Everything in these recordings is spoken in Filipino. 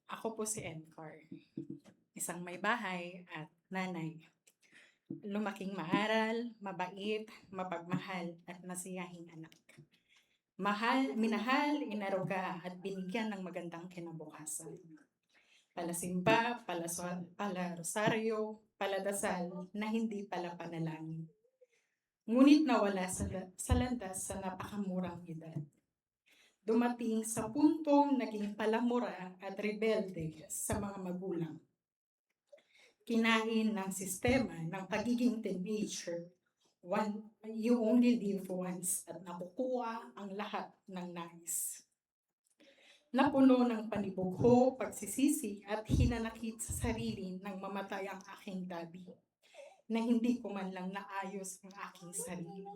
Ako po si Encor, isang may bahay at nanay. Lumaking maaral, mabait, mapagmahal at masiyahing anak. Minahal, inaruga at binigyan ng magandang kinabukasan. Palasimba, pala rosaryo, paladasal na hindi pala panalangin. Ngunit nawala sa landas sa napakamurang edad. Dumating sa puntong naging palamura at rebelde sa mga magulang. Kinain ng sistema ng pagiging teenager, you only live once at nakukuha ang lahat ng nais. Napuno ng panibugho, pagsisisi at hinanakit sa sarili ng mamatay ang aking daddy na hindi ko man lang naayos ang aking sarili.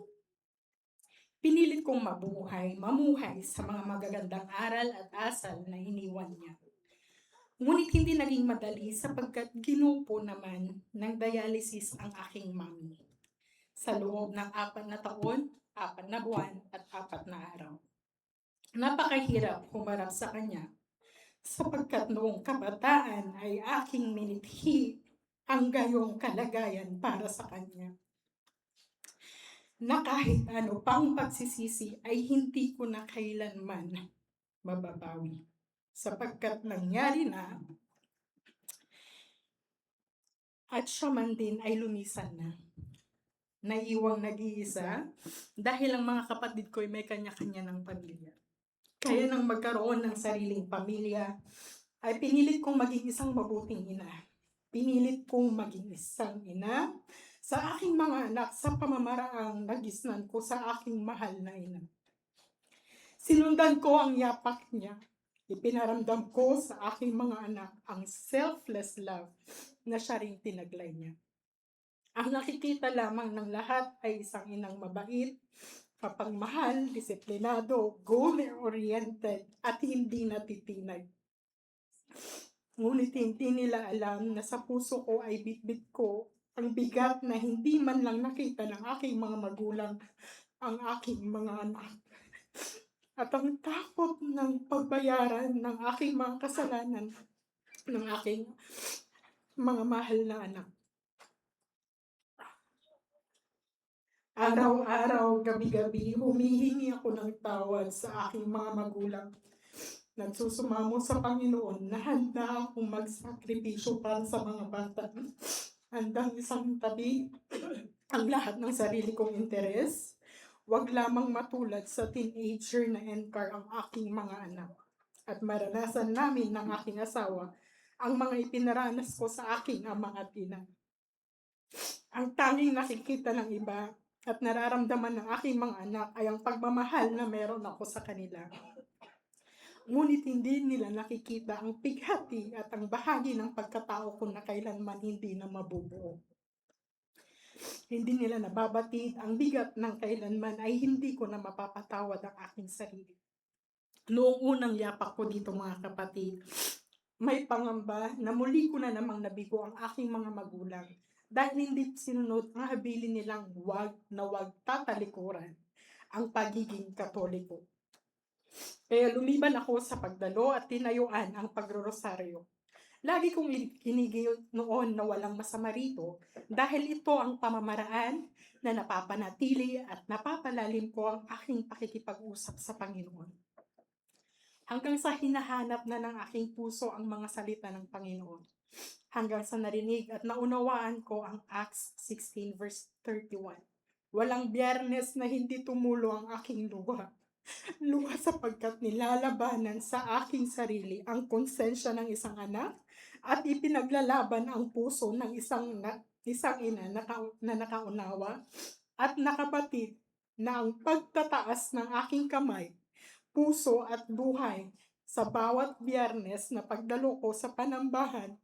Pinilit kong mamuhay sa mga magagandang aral at asal na iniwan niya. Ngunit hindi naging madali sapagkat ginupo naman ng dialysis ang aking mami. Sa loob ng 4 na taon, 4 na buwan at 4 na araw. Napakahirap humarap sa kanya sapagkat noong kabataan ay aking minithi ang gayong kalagayan para sa kanya. Na kahit ano pang pagsisisi ay hindi ko na kailanman mababawi. Sapagkat nangyari na at siya man din ay lumisan na. Naiwang nag-iisa dahil ang mga kapatid ko ay may kanya-kanya ng pamilya. Kaya nang magkaroon ng sariling pamilya, ay pinilit kong maging isang mabuting ina. Pinilit kong maging isang ina sa aking mga anak sa pamamaraang nagisnan ko sa aking mahal na ina. Sinundan ko ang yapak niya. Ipinaramdam ko sa aking mga anak ang selfless love na siya ring tinaglay niya. Ang nakikita lamang ng lahat ay isang inang mabait, mapagmahal, disiplinado, goal-oriented at hindi natitinag. Ngunit hindi nila alam na sa puso ko ay bitbit ko ang bigat na hindi man lang nakita ng aking mga magulang ang aking mga anak. At ang takot ng pagbayaran ng aking mga kasalanan ng aking mga mahal na anak. Araw-araw, gabi-gabi, humihingi ako ng tawad sa aking mga magulang. Nagsusumamo sa Panginoon na handa akong magsakripisyo para sa mga bata. Handang isang tabi ang lahat ng sarili kong interes. Huwag lamang matulad sa teenager na Encor ang aking mga anak. At maranasan namin ng aking asawa ang mga ipinaranas ko sa aking ama at ina. Ang tanging nakikita ng iba at nararamdaman ng aking mga anak ay ang pagmamahal na meron ako sa kanila. Ngunit hindi nila nakikita ang pighati at ang bahagi ng pagkatao ko na kailanman hindi na mabubuo. Hindi nila nababatid ang bigat ng kailanman ay hindi ko na mapapatawad ang aking sarili. Noong unang yapak ko dito mga kapatid, may pangamba na muli ko na namang nabigo ang aking mga magulang dahil hindi sinunod ang habilin nilang wag tatalikuran ang pagiging Katoliko. Kaya lumiban ako sa pagdalo at tinayuan ang pagrorosaryo. Lagi kong kinigil noon na walang masama rito dahil ito ang pamamaraan na napapanatili at napapalalim ko ang aking pakikipag-usap sa Panginoon. Hanggang sa hinahanap na ng aking puso ang mga salita ng Panginoon. Hanggang sa narinig at naunawaan ko ang Acts 16 verse 31. Walang Biyernes na hindi tumulo ang aking luha. Luha sapagkat nilalabanan sa aking sarili ang konsensya ng isang anak at ipinaglalaban ang puso ng isang ina na nakaunawa at nakabatid na ang pagtataas ng aking kamay, puso at buhay sa bawat Biyernes na pagdalo ko sa panambahan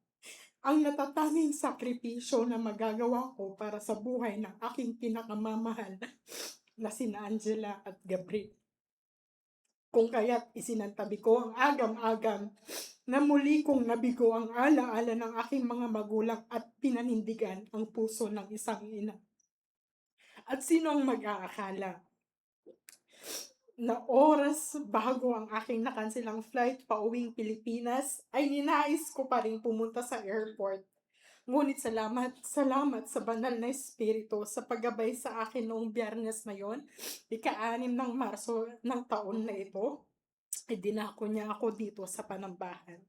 ang natatanging sakripisyo na magagawa ko para sa buhay ng aking pinakamamahal na sina Angela at Gabriel. Kung kaya't isinantabi ko ang agam-agam na muli kong nabigo ang ala-ala ng aking mga magulang at pinanindigan ang puso ng isang ina. At sino ang mag-aakala na oras bago ang aking nakanselang flight pauwing Pilipinas, ay ninais ko pa rin pumunta sa airport. Ngunit salamat sa banal na espiritu sa paggabay sa akin noong Biyernes na yon, ika-6 ng Marso ng taon na ito, dinako niya ako dito sa Panambahan.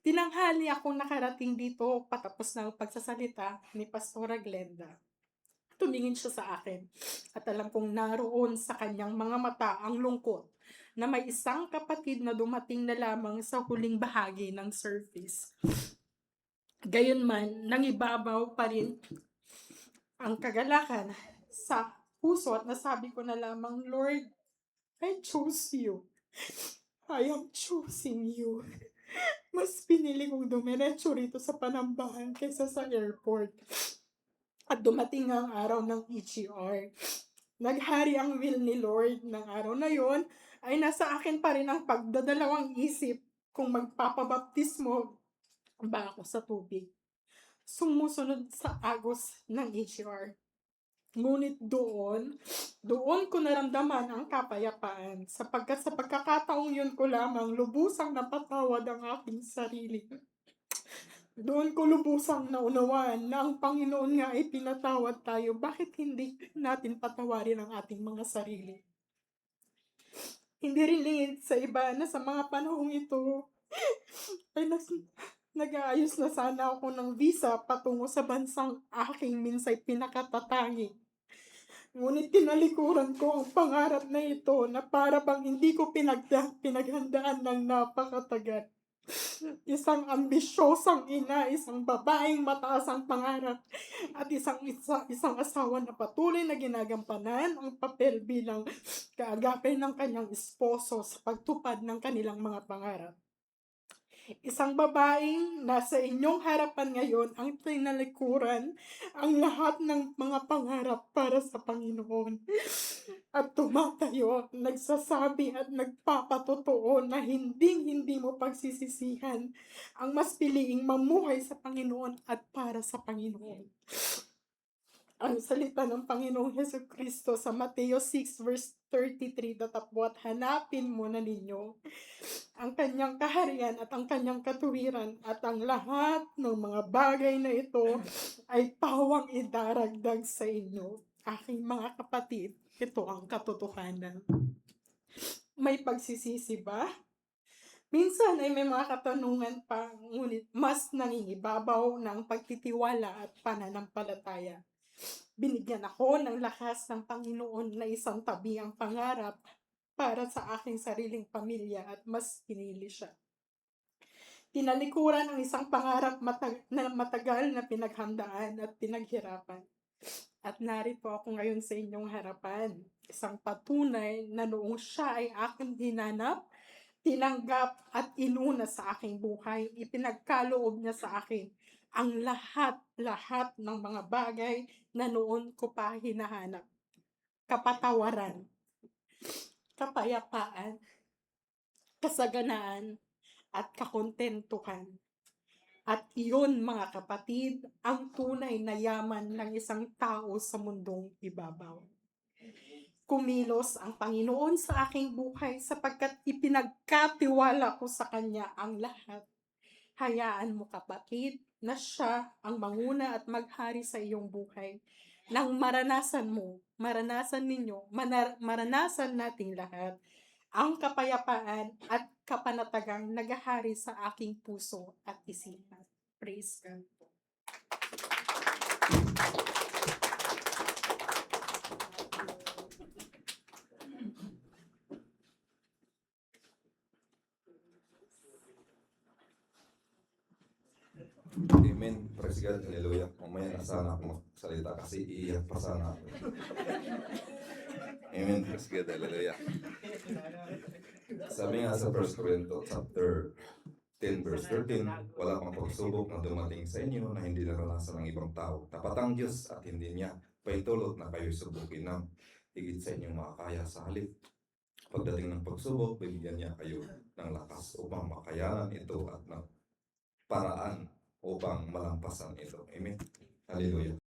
Tinanghali akong nakarating dito patapos ng pagsasalita ni Pastora Glenda. Tumingin siya sa akin at alam kong naroon sa kanyang mga mata ang lungkot na may isang kapatid na dumating na lamang sa huling bahagi ng service. Gayunman, nangibabaw pa rin ang kagalakan sa puso at nasabi ko na lamang, Lord, I choose you. I am choosing you. Mas pinili kong dumiretso rito sa Panambahan kaysa sa airport. At dumating ang araw ng EGR. Naghari ang will ni Lord ng araw na yon, ay nasa akin pa rin ang pagdadalawang isip kung magpapabaptismo ba ako sa tubig. Sumusunod sa agos ng EGR. Ngunit doon ko naramdaman ang kapayapaan, sapagkat sa pagkakataong yun ko lamang lubusang napatawad ang aking sarili. Doon ko lubusang naunawaan na ang Panginoon nga ay pinatawad tayo, bakit hindi natin patawarin ang ating mga sarili? Hindi rin lingid sa iba na sa mga panahong ito ay nag-aayos na sana ako ng visa patungo sa bansang aking minsay pinakatatangi. Ngunit tinalikuran ko ang pangarap na ito na para bang hindi ko pinaghandaan ng napakatagal. Isang ambisyosang ina, isang babaeng mataas ang pangarap, at isang asawa na patuloy na ginagampanan ang papel bilang kaagapay ng kanyang esposo sa pagtupad ng kanilang mga pangarap. Isang babaeng nasa inyong harapan ngayon ang tinalikuran ang lahat ng mga pangarap para sa Panginoon. At tumatayo, nagsasabi at nagpapatotoo na hindi mo pagsisisihan ang mas piliing mamuhay sa Panginoon at para sa Panginoon. Ang salita ng Panginoong Hesukristo sa Mateo 6 verse 33, datapwat, hanapin muna ninyo ang kanyang kaharian at ang kanyang katuwiran, at ang lahat ng mga bagay na ito ay pawang idaragdag sa inyo. Aking mga kapatid, ito ang katotohanan. May pagsisisi ba? Minsan ay may mga katanungan pa, ngunit mas nangingibabaw ng pagtitiwala at pananampalataya. Binigyan ako ng lakas ng Panginoon na isang tabi ang pangarap para sa aking sariling pamilya at mas pinili siya. Tinalikuran ang isang pangarap na matagal na pinaghandaan at pinaghirapan. At narito ako ngayon sa inyong harapan, isang patunay na noong siya ay aking hinanap, tinanggap at inuna sa aking buhay, ipinagkaloob niya sa akin ang lahat ng mga bagay na noon ko pa hinahanap. Kapatawaran, kapayapaan, kasaganaan, at kakontentuhan. At iyon, mga kapatid, ang tunay na yaman ng isang tao sa mundong ibabaw. Kumilos ang Panginoon sa aking buhay sapagkat ipinagkatiwala ko sa Kanya ang lahat. Hayaan mo, kapatid, na siya ang manguna at maghari sa iyong buhay. Nang maranasan nating lahat ang kapayapaan at kapanatagang naghahari sa aking puso at isipan. Praise God. Amen. Praise God. Hallelujah. Mamaya na sana ako magsalita kasi iiyak pa sana ako. Amen. Praise God. Hallelujah. Sabi nga sa 1 Corinto chapter 10 verse 13, wala pang pagsubok na dumating sa inyo na hindi naranasan ng ibang tao. Tapat ang Diyos at hindi niya paitulot na kayo subukin ng higit sa inyong makakaya. Sa halip, pagdating ng pagsubok, bibigyan niya kayo ng lakas upang makayanan ito at ng paraan upang malampasan ito. Amen. Hallelujah.